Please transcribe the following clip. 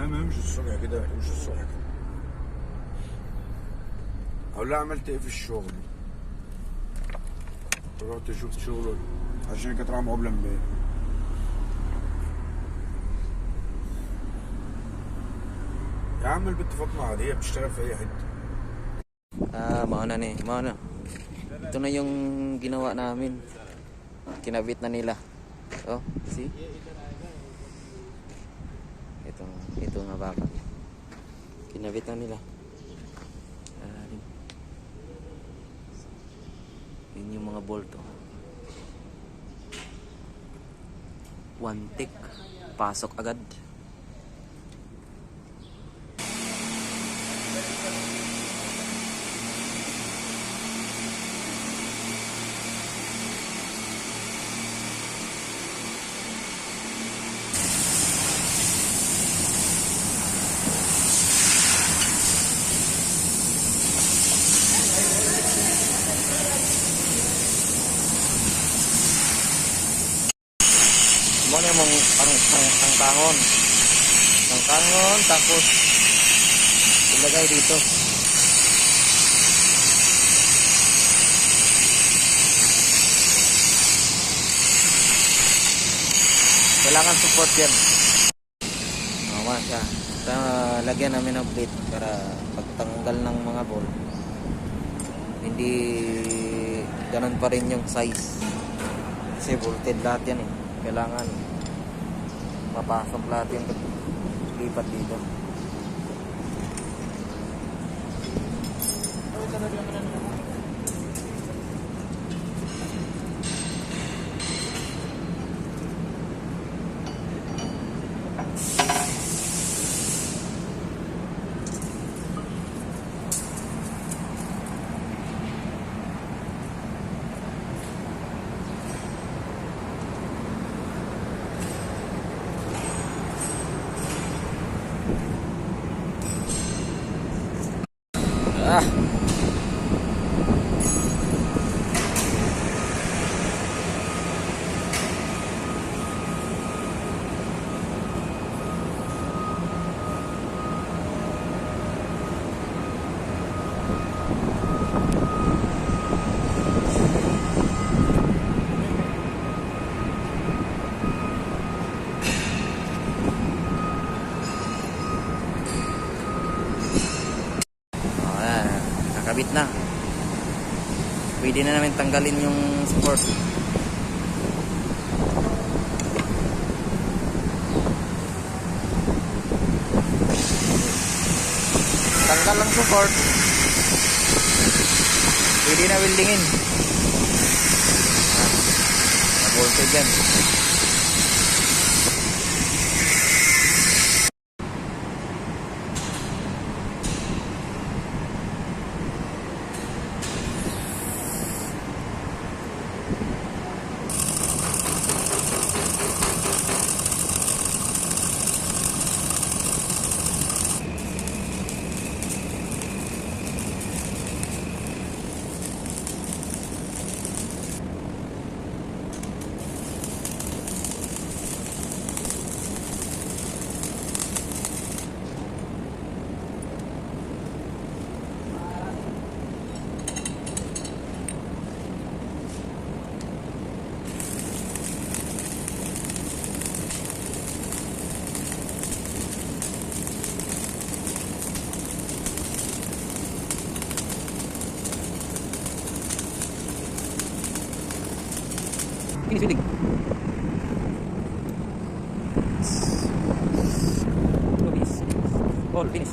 امشي الصبح كده، امشي الصبح كده. اقول لها عملت ايه في الشغل؟ رحت شفت شغل عشان كانت رايحه مقابله امبارح. يا عم البنت فاطمه عاديه بتشتغل في اي حته. Mauna ni, mauna. Ito na yung ginawa namin. Kinabit na nila. Oh, see? Ito nga baka. Kinabit na nila. Yun yung mga bolto. One tick. Pasok agad. Mo na mong ang tangon. Ang tangon tapos ilagay dito. Kailangan support yan. Tama siya. Lagyan namin ng plate para pagtanggal ng mga ball hindi ganun pa rin yung size. Kasi bolted lahat yan eh. Kailangan mapasok lahat yung lipat dito. Ah. Nakabit na. Pwede na namin tanggalin yung support. Tanggal lang support. Pwede na weldingin. Na-bolted yan. Finish welding. All finish.